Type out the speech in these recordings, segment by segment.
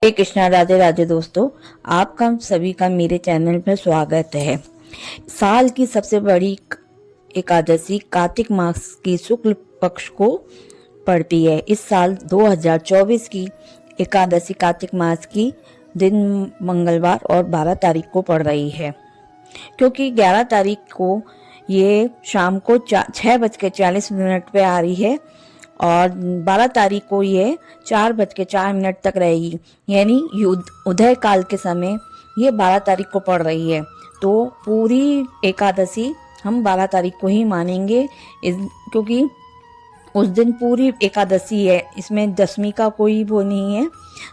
हरे कृष्णा, राधे राधे दोस्तों। आपका सभी का मेरे चैनल पर स्वागत है। साल की सबसे बड़ी एकादशी कार्तिक मास की शुक्ल पक्ष को पड़ती है। इस साल 2024 की एकादशी कार्तिक मास की दिन मंगलवार और 12 तारीख को पड़ रही है, क्योंकि 11 तारीख को ये शाम को 6:40 पे आ रही है और 12 तारीख को ये 4:04 तक रहेगी। यानी उदय काल के समय ये 12 तारीख को पड़ रही है। तो पूरी एकादशी हम 12 तारीख को ही मानेंगे, क्योंकि उस दिन पूरी एकादशी है। इसमें दसवीं का कोई वो नहीं है।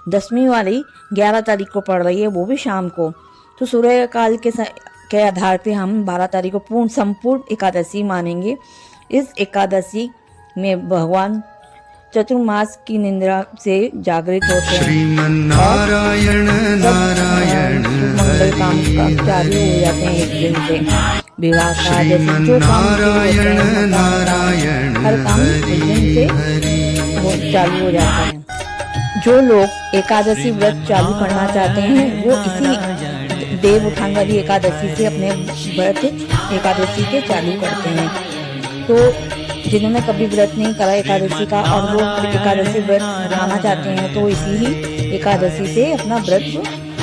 दसवीं वाली 11 तारीख को पड़ रही है, वो भी शाम को। तो सूर्य काल के आधार पे हम 12 तारीख को संपूर्ण एकादशी मानेंगे। इस एकादशी में भगवान चतुर्मास की निंदा से जागृत होते हैं। श्रीमन्नारायण नारायण मंगल काम चालू हो जाते हैं। एक दिन से विवाह का जैसे जो काम नारायण हर काम एक दिन से वो चालू हो जाता है। जो लोग एकादशी व्रत चालू करना चाहते हैं वो इसी देव उठान वाली एकादशी से अपने व्रत एकादशी के चालू करते हैं। तो जिन्होंने कभी व्रत नहीं करा एकादशी का और वो एकादशी व्रत उठाना चाहते हैं तो इसी ही एकादशी से अपना व्रत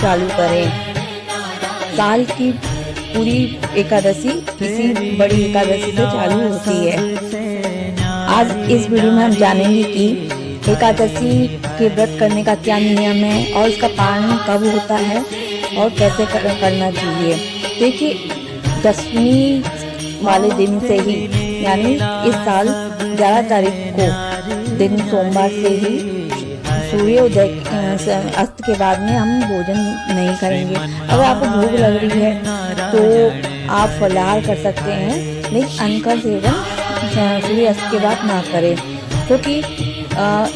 चालू करें। साल की पूरी एकादशी किसी बड़ी एकादशी से चालू होती है। आज इस वीडियो में हम जानेंगे कि एकादशी के व्रत करने का क्या नियम है और इसका पालन कब होता है और कैसे करना चाहिए। देखिए, 10वीं वाले दिन से ही यानी इस साल 11 तारीख को दिन सोमवार से ही सूर्योदय अस्त के बाद में हम भोजन नहीं करेंगे। अगर आपको भूख लग रही है तो आप फलाहार कर सकते हैं, लेकिन अन्न का सेवन सूर्य अस्त के बाद ना करें, क्योंकि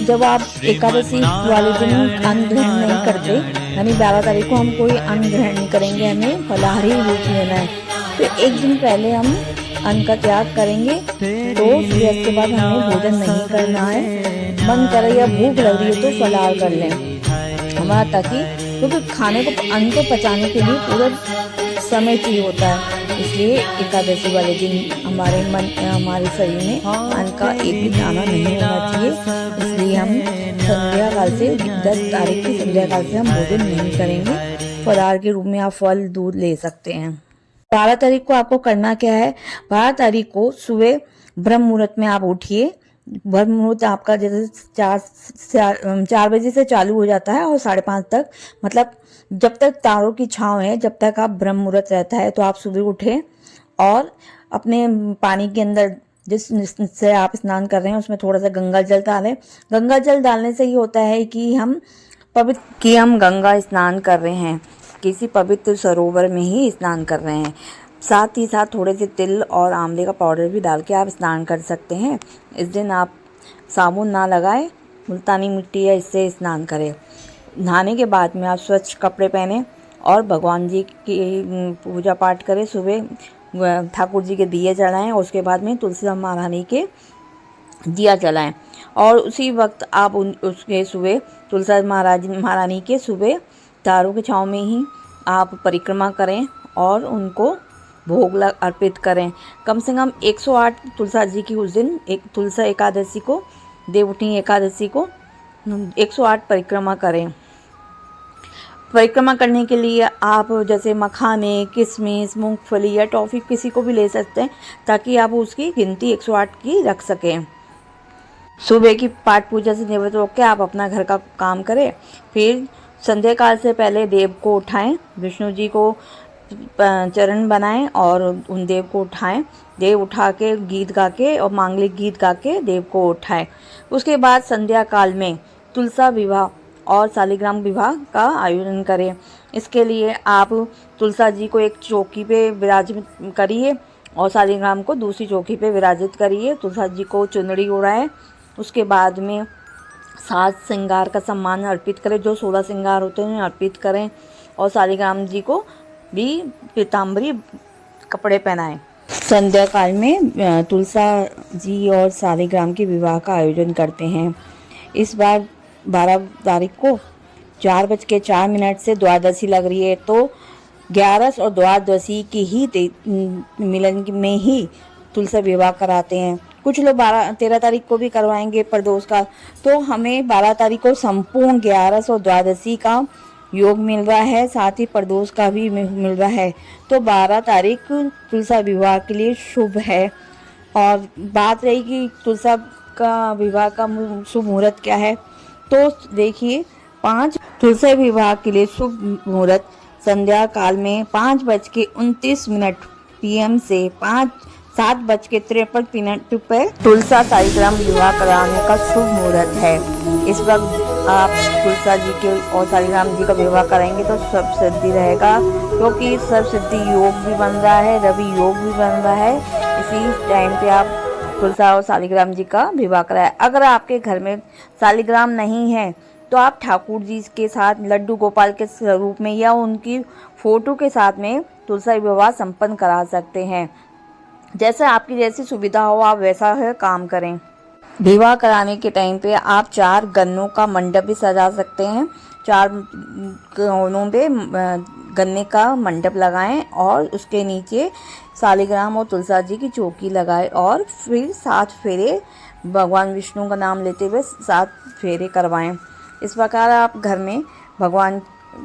जब आप एकादशी वाले दिन अन्न ग्रहण नहीं करते, यानी 12 तारीख को हम कोई अन्न ग्रहण नहीं करेंगे, हमें फलाहारी रूप लेना है। तो एक दिन पहले हम अन्न का त्याग करेंगे, तो सूर्यास्त के बाद हमें भोजन नहीं करना है। मन करे या भूख लग रही है तो फलाहार कर लें हमारा, ताकि क्योंकि खाने को अन्न को पचाने के लिए पूरा समय चाहिए होता है। इसलिए एकादशी वाले दिन हमारे शरीर में अन्न का एक भी दाना नहीं होना चाहिए। इसलिए हम संध्या काल से 10 तारीख की संध्या काल से हम भोजन नहीं करेंगे। फलाहार के रूप में आप फल दूध ले सकते हैं। 12 तारीख को आपको करना क्या है। 12 तारीख को सुबह ब्रह्म मुहूर्त में आप उठिए। ब्रह्म मुहूर्त आपका जैसे 4 बजे से चालू हो जाता है और 5:30 तक, मतलब जब तक तारों की छांव है जब तक आप ब्रह्म मुहूर्त रहता है। तो आप सुबह उठें और अपने पानी के अंदर जिससे आप स्नान कर रहे हैं उसमें थोड़ा सा गंगा जल डालें। गंगा जल डालने से ये होता है कि हम गंगा स्नान कर रहे हैं, किसी पवित्र सरोवर में ही स्नान कर रहे हैं। साथ ही साथ थोड़े से तिल और आंवले का पाउडर भी डाल के आप स्नान कर सकते हैं। इस दिन आप साबुन ना लगाएं, मुल्तानी मिट्टी या इससे स्नान करें। नहाने के बाद में आप स्वच्छ कपड़े पहने और भगवान जी की पूजा पाठ करें। सुबह ठाकुर जी के दिए जलाएं और उसके बाद में तुलसी महारानी के दिया जलाएं और उसी वक्त आप उसके सुबह तुलसी महारानी के सुबह तारों के छाँव में ही आप परिक्रमा करें और उनको भोग अर्पित करें। कम से कम 108 तुलसा जी की उस दिन एक तुलसा एकादशी को, देवउठनी एकादशी को 108 परिक्रमा करें। परिक्रमा करने के लिए आप जैसे मखाने, किशमिश, मूंगफली या टॉफ़ी किसी को भी ले सकते हैं, ताकि आप उसकी गिनती 108 की रख सकें। सुबह की पाठ पूजा से निवृत्त होकर आप अपना घर का काम करें। फिर संध्या काल से पहले देव को उठाएं, विष्णु जी को चरण बनाएं और उन देव को उठाएं। देव उठा के गीत गा के और मांगलिक गीत गा के देव को उठाएं। उसके बाद संध्या काल में तुलसा विवाह और शालिग्राम विवाह का आयोजन करें। इसके लिए आप तुलसा जी को एक चौकी पे विराजित करिए और शालिग्राम को दूसरी चौकी पे विराजित करिए। तुलसा जी को चुनरी उड़ाएं। उसके बाद में साज श्रृंगार का सम्मान अर्पित करें, जो 16 श्रृंगार होते हैं अर्पित करें और शालिग्राम जी को भी पीताम्बरी कपड़े पहनाएं। संध्या काल में तुलसा जी और शालिग्राम के विवाह का आयोजन करते हैं। इस बार 12 तारीख को 4:04 से द्वादशी लग रही है, तो 11 और द्वादशी की ही मिलन में ही तुलसी विवाह कराते हैं। कुछ लोग 13 तारीख को भी करवाएंगे प्रदोष का, तो हमें 12 तारीख को संपूर्ण 11 और द्वादशी का योग मिल रहा है, साथ ही प्रदोष का भी मिल रहा है। तो 12 तारीख तुलसी विवाह के लिए शुभ है। और बात रही कि तुलसी का विवाह का शुभ मुहूर्त क्या है, तो देखिए तुलसी विवाह के लिए शुभ मुहूर्त संध्या काल में 5:29 PM से 7:53 पर तुलसा शालिग्राम विवाह कराने का शुभ मुहूर्त है। इस वक्त आप तुलसा जी के और शालिग्राम जी का विवाह करेंगे तो सब सिद्धि रहेगा, क्योंकि सब सिद्धि योग भी बन रहा है, रवि योग भी बन रहा है। इसी टाइम पे आप तुलसा और शालिग्राम जी का विवाह कराएं। अगर आपके घर में शालिग्राम नहीं है तो आप ठाकुर जी के साथ लड्डू गोपाल के स्वरूप में या उनकी फोटो के साथ में तुलसा विवाह संपन्न करा सकते हैं। जैसे आपकी जैसी सुविधा हो आप वैसा है काम करें। विवाह कराने के टाइम पे आप 4 गन्नों का मंडप भी सजा सकते हैं। 4 कोनों पे गन्ने का मंडप लगाएं और उसके नीचे शालिग्राम और तुलसा जी की चौकी लगाएं और फिर 7 फेरे भगवान विष्णु का नाम लेते हुए 7 फेरे करवाएं। इस प्रकार आप घर में भगवान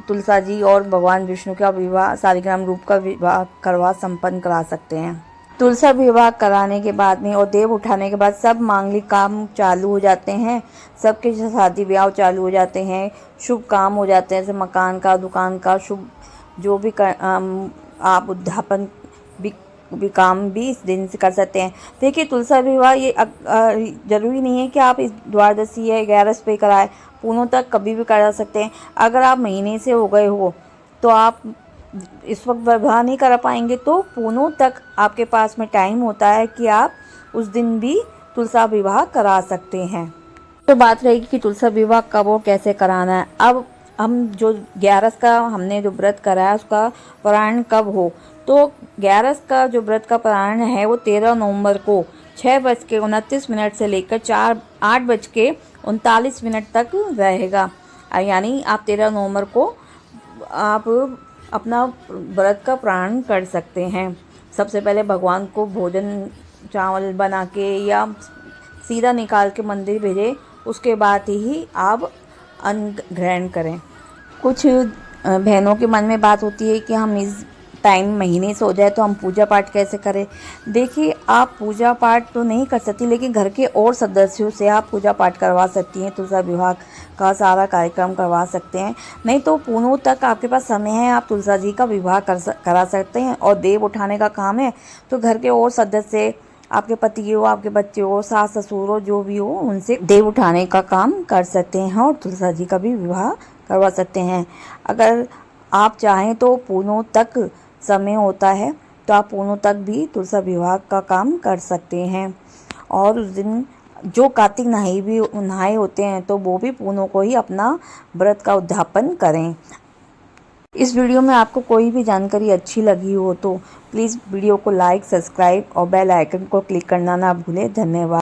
तुलसा जी और भगवान विष्णु का विवाह शालिग्राम रूप का विवाह करवा संपन्न करा सकते हैं। तुलसा विवाह कराने के बाद में और देव उठाने के बाद सब मांगलिक काम चालू हो जाते हैं, सबके शादी ब्याह चालू हो जाते हैं, शुभ काम हो जाते हैं, जैसे मकान का, दुकान का शुभ जो भी आप उद्यापन भी काम भी इस दिन से कर सकते हैं। देखिए तुलसा विवाह ये जरूरी नहीं है कि आप इस द्वादशी या 11 पे कराएं, पूनों तक कभी भी करा सकते हैं। अगर आप महीने से हो गए हो तो आप इस वक्त विवाह नहीं करा पाएंगे, तो पूनों तक आपके पास में टाइम होता है कि आप उस दिन भी तुलसा विवाह करा सकते हैं। तो बात रहेगी कि तुलसा विवाह कब और कैसे कराना है। अब हम जो 11 का हमने जो व्रत कराया उसका पारायण कब हो, तो 11 का जो व्रत का पारायण है वो 13 नवंबर को 6:29 से लेकर 8:39 तक रहेगा। यानी आप 13 नवंबर को आप अपना व्रत का पारायण कर सकते हैं। सबसे पहले भगवान को भोजन चावल बना के या सीधा निकाल के मंदिर भेजें, उसके बाद ही आप अन्न ग्रहण करें। कुछ बहनों के मन में बात होती है कि हम इस टाइम महीने से हो जाए तो हम पूजा पाठ कैसे करें। देखिए आप पूजा पाठ तो नहीं कर सकती, लेकिन घर के और सदस्यों से आप पूजा पाठ करवा सकती हैं, तुलसा विवाह का सारा कार्यक्रम करवा सकते हैं। नहीं तो पूनों तक आपके पास समय है, आप तुलसा जी का विवाह करा सकते हैं। और देव उठाने का काम है तो घर के और सदस्य, आपके पति हो, आपके बच्चे हो, सास ससुर हो, जो भी हो, उनसे देव उठाने का काम कर सकते हैं और तुलसा जी का भी विवाह करवा सकते हैं। अगर आप चाहें तो पूनों तक समय होता है तो आप पूनों तक भी तुलसा विवाह का काम कर सकते हैं। और उस दिन जो कार्तिक नहाए होते हैं तो वो भी पूनों को ही अपना व्रत का उद्यापन करें। इस वीडियो में आपको कोई भी जानकारी अच्छी लगी हो तो प्लीज़ वीडियो को लाइक, सब्सक्राइब और बेल आइकन को क्लिक करना ना भूलें। धन्यवाद।